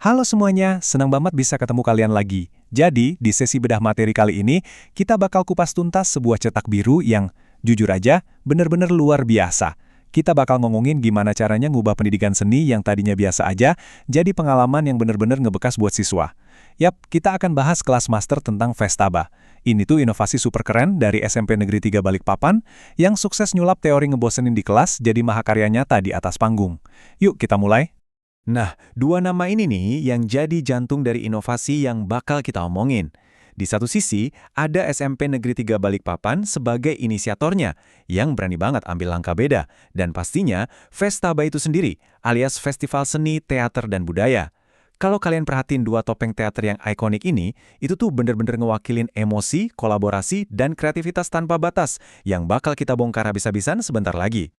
Halo semuanya, senang banget bisa ketemu kalian lagi. Jadi, di sesi bedah materi kali ini, kita bakal kupas tuntas sebuah cetak biru yang, jujur aja, bener-bener luar biasa. Kita bakal ngomongin gimana caranya ngubah pendidikan seni yang tadinya biasa aja, jadi pengalaman yang bener-bener ngebekas buat siswa. Yap, kita akan bahas kelas master tentang Vestaba. Ini tuh inovasi super keren dari SMP Negeri 3 Balikpapan, yang sukses nyulap teori ngebosenin di kelas jadi mahakarya nyata di atas panggung. Yuk, kita mulai. Nah, dua nama ini nih yang jadi jantung dari inovasi yang bakal kita omongin. Di satu sisi, ada SMP Negeri 3 Balikpapan sebagai inisiatornya, yang berani banget ambil langkah beda, dan pastinya Vestaba itu sendiri, alias Festival Seni, Teater, dan Budaya. Kalau kalian perhatiin dua topeng teater yang ikonik ini, itu tuh bener-bener ngewakilin emosi, kolaborasi, dan kreativitas tanpa batas, yang bakal kita bongkar habis-habisan sebentar lagi.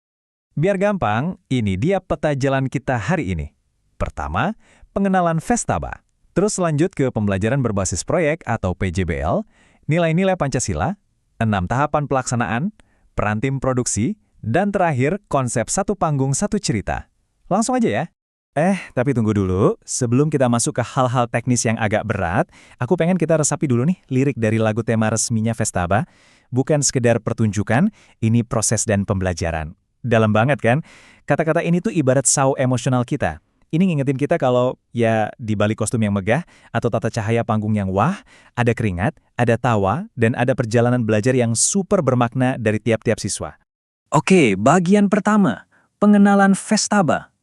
Biar gampang, ini dia peta jalan kita hari ini. Pertama, pengenalan Vestaba. Terus lanjut ke pembelajaran berbasis proyek atau PJBL, nilai-nilai Pancasila, 6 tahapan pelaksanaan, peran tim produksi, dan terakhir konsep satu panggung satu cerita. Langsung aja ya. Tapi tunggu dulu. Sebelum kita masuk ke hal-hal teknis yang agak berat, aku pengen kita resapi dulu nih lirik dari lagu tema resminya Vestaba. Bukan sekedar pertunjukan, ini proses dan pembelajaran. Dalam banget kan? Kata-kata ini tuh ibarat saw emosional kita. Ini ngingetin kita kalau, ya, di balik kostum yang megah atau tata cahaya panggung yang wah, ada keringat, ada tawa, dan ada perjalanan belajar yang super bermakna dari tiap-tiap siswa. Oke, bagian pertama, pengenalan Vestaba.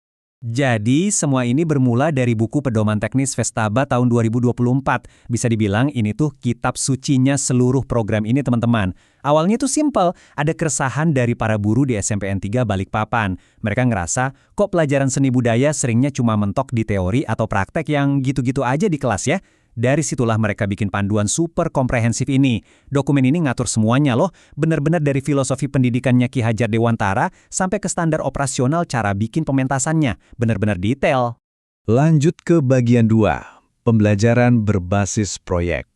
Jadi, semua ini bermula dari buku Pedoman Teknis Vestaba tahun 2024. Bisa dibilang ini tuh kitab sucinya seluruh program ini, teman-teman. Awalnya tuh simpel, ada keresahan dari para guru di SMPN 3 Balikpapan. Mereka ngerasa, kok pelajaran seni budaya seringnya cuma mentok di teori atau praktek yang gitu-gitu aja di kelas ya? Dari situlah mereka bikin panduan super komprehensif ini. Dokumen ini ngatur semuanya loh, benar-benar dari filosofi pendidikannya Ki Hajar Dewantara sampai ke standar operasional cara bikin pementasannya. Benar-benar detail. Lanjut ke bagian 2, pembelajaran berbasis proyek.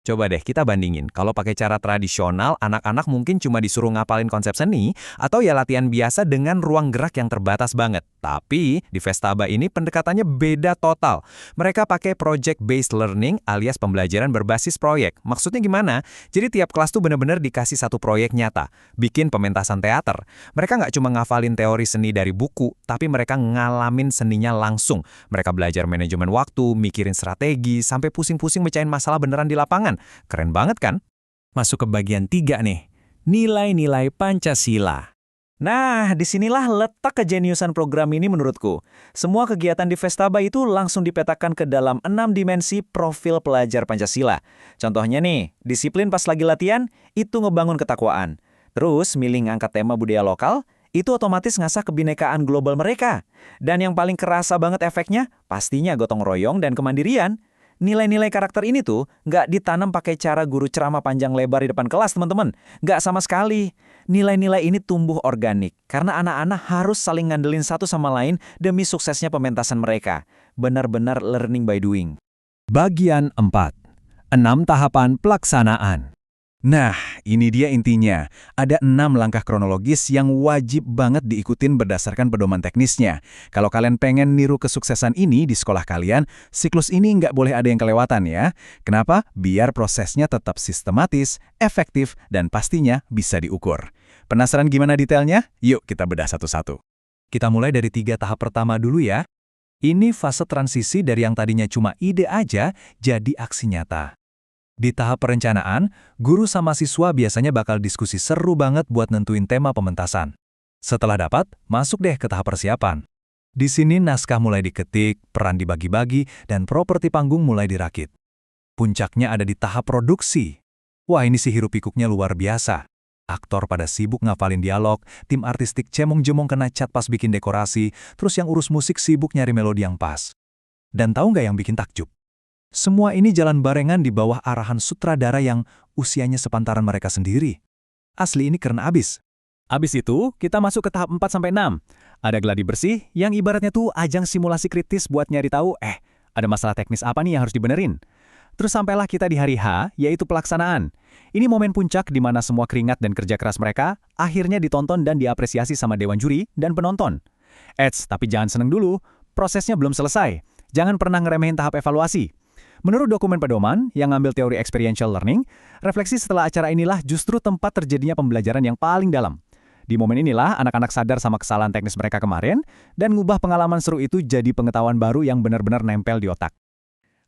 Coba deh kita bandingin, kalau pakai cara tradisional, anak-anak mungkin cuma disuruh ngapalin konsep seni, atau ya latihan biasa dengan ruang gerak yang terbatas banget. Tapi, di Vestaba ini pendekatannya beda total. Mereka pakai project-based learning alias pembelajaran berbasis proyek. Maksudnya gimana? Jadi tiap kelas tuh bener-bener dikasih satu proyek nyata, bikin pementasan teater. Mereka nggak cuma ngafalin teori seni dari buku, tapi mereka ngalamin seninya langsung. Mereka belajar manajemen waktu, mikirin strategi, sampai pusing-pusing mecahin masalah beneran di lapangan. Keren banget kan? Masuk ke bagian 3 nih, nilai-nilai Pancasila. Nah, disinilah letak kejeniusan program ini menurutku. Semua kegiatan di Vestaba itu langsung dipetakan ke dalam 6 dimensi profil pelajar Pancasila. Contohnya nih, disiplin pas lagi latihan, itu ngebangun ketakwaan. Terus, milih ngangkat tema budaya lokal, itu otomatis ngasah kebinekaan global mereka. Dan yang paling kerasa banget efeknya, pastinya gotong royong dan kemandirian. Nilai-nilai karakter ini tuh nggak ditanam pakai cara guru ceramah panjang lebar di depan kelas, teman-teman. Nggak sama sekali. Nilai-nilai ini tumbuh organik, karena anak-anak harus saling ngandelin satu sama lain demi suksesnya pementasan mereka. Benar-benar learning by doing. Bagian 4, 6 tahapan pelaksanaan. Nah, ini dia intinya. Ada 6 langkah kronologis yang wajib banget diikutin berdasarkan pedoman teknisnya. Kalau kalian pengen niru kesuksesan ini di sekolah kalian, siklus ini nggak boleh ada yang kelewatan ya. Kenapa? Biar prosesnya tetap sistematis, efektif, dan pastinya bisa diukur. Penasaran gimana detailnya? Yuk kita bedah satu-satu. Kita mulai dari 3 tahap pertama dulu ya. Ini fase transisi dari yang tadinya cuma ide aja jadi aksi nyata. Di tahap perencanaan, guru sama siswa biasanya bakal diskusi seru banget buat nentuin tema pementasan. Setelah dapat, masuk deh ke tahap persiapan. Di sini naskah mulai diketik, peran dibagi-bagi, dan properti panggung mulai dirakit. Puncaknya ada di tahap produksi. Wah, ini sih hiruk-pikuknya luar biasa. Aktor pada sibuk ngafalin dialog, tim artistik cemong-jemong kena cat pas bikin dekorasi, terus yang urus musik sibuk nyari melodi yang pas. Dan tahu nggak yang bikin takjub? Semua ini jalan barengan di bawah arahan sutradara yang usianya sepantaran mereka sendiri. Asli ini keren abis. Abis itu, kita masuk ke tahap 4-6. Ada gladi bersih yang ibaratnya tuh ajang simulasi kritis buat nyari tahu, ada masalah teknis apa nih yang harus dibenerin. Terus sampailah kita di hari H, yaitu pelaksanaan. Ini momen puncak di mana semua keringat dan kerja keras mereka akhirnya ditonton dan diapresiasi sama dewan juri dan penonton. Tapi jangan seneng dulu, prosesnya belum selesai. jangan pernah ngeremehin tahap evaluasi. Menurut dokumen pedoman yang ngambil teori experiential learning, refleksi setelah acara inilah justru tempat terjadinya pembelajaran yang paling dalam. Di momen inilah anak-anak sadar sama kesalahan teknis mereka kemarin dan ngubah pengalaman seru itu jadi pengetahuan baru yang benar-benar nempel di otak.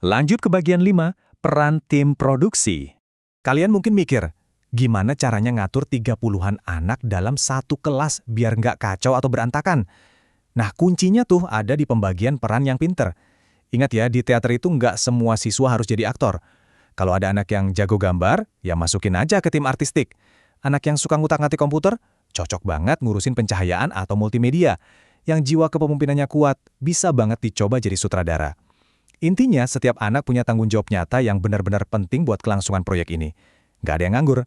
Lanjut ke bagian 5, peran tim produksi. Kalian mungkin mikir, gimana caranya ngatur 30-an anak dalam satu kelas biar nggak kacau atau berantakan? Nah, kuncinya tuh ada di pembagian peran yang pinter. Ingat ya, di teater itu nggak semua siswa harus jadi aktor. Kalau ada anak yang jago gambar, ya masukin aja ke tim artistik. Anak yang suka ngutak-ngatik komputer, cocok banget ngurusin pencahayaan atau multimedia. Yang jiwa kepemimpinannya kuat, bisa banget dicoba jadi sutradara. Intinya, setiap anak punya tanggung jawab nyata yang benar-benar penting buat kelangsungan proyek ini. Nggak ada yang nganggur.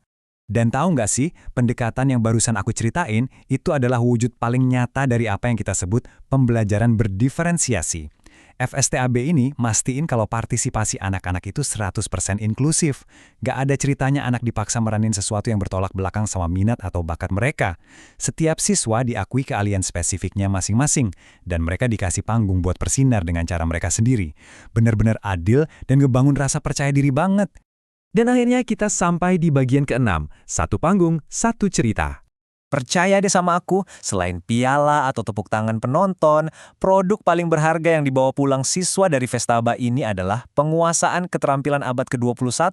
Dan tahu nggak sih, pendekatan yang barusan aku ceritain itu adalah wujud paling nyata dari apa yang kita sebut pembelajaran berdiferensiasi. FSTAB ini mastiin kalau partisipasi anak-anak itu 100% inklusif. Nggak ada ceritanya anak dipaksa meranin sesuatu yang bertolak belakang sama minat atau bakat mereka. Setiap siswa diakui keahlian spesifiknya masing-masing, dan mereka dikasih panggung buat bersinar dengan cara mereka sendiri. Benar-benar adil dan ngebangun rasa percaya diri banget. Dan akhirnya kita sampai di bagian ke-6, satu panggung, satu cerita. Percaya deh sama aku, selain piala atau tepuk tangan penonton, produk paling berharga yang dibawa pulang siswa dari Festaba ini adalah penguasaan keterampilan abad ke-21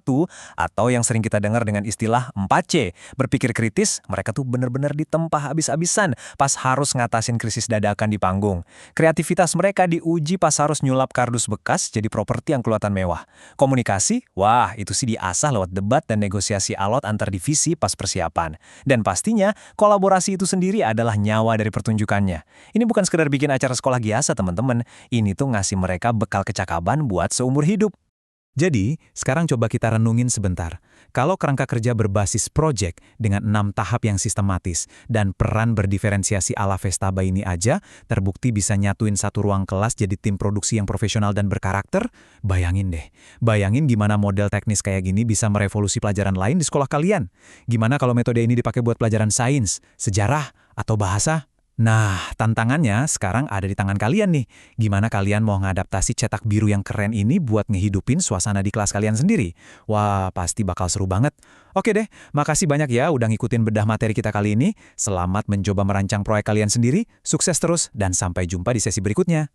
atau yang sering kita dengar dengan istilah 4C. Berpikir kritis, mereka tuh bener-bener ditempa habis-habisan pas harus ngatasin krisis dadakan di panggung. Kreativitas mereka diuji pas harus nyulap kardus bekas jadi properti yang kelihatan mewah. Komunikasi, wah itu sih diasah lewat debat dan negosiasi alot antar divisi pas persiapan. Dan pastinya, kolaborasi itu sendiri adalah nyawa dari pertunjukannya. Ini bukan sekedar bikin acara sekolah biasa, teman-teman. Ini tuh ngasih mereka bekal kecakapan buat seumur hidup. Jadi, sekarang coba kita renungin sebentar. Kalau kerangka kerja berbasis project dengan 6 tahap yang sistematis dan peran berdiferensiasi ala Festaba ini aja terbukti bisa nyatuin satu ruang kelas jadi tim produksi yang profesional dan berkarakter, bayangin deh. Bayangin gimana model teknis kayak gini bisa merevolusi pelajaran lain di sekolah kalian. Gimana kalau metode ini dipakai buat pelajaran sains, sejarah, atau bahasa? Nah, tantangannya sekarang ada di tangan kalian nih. Gimana kalian mau ngadaptasi cetak biru yang keren ini buat ngehidupin suasana di kelas kalian sendiri? Wah, pasti bakal seru banget. Oke deh, makasih banyak ya udah ngikutin bedah materi kita kali ini. Selamat mencoba merancang proyek kalian sendiri, sukses terus, dan sampai jumpa di sesi berikutnya.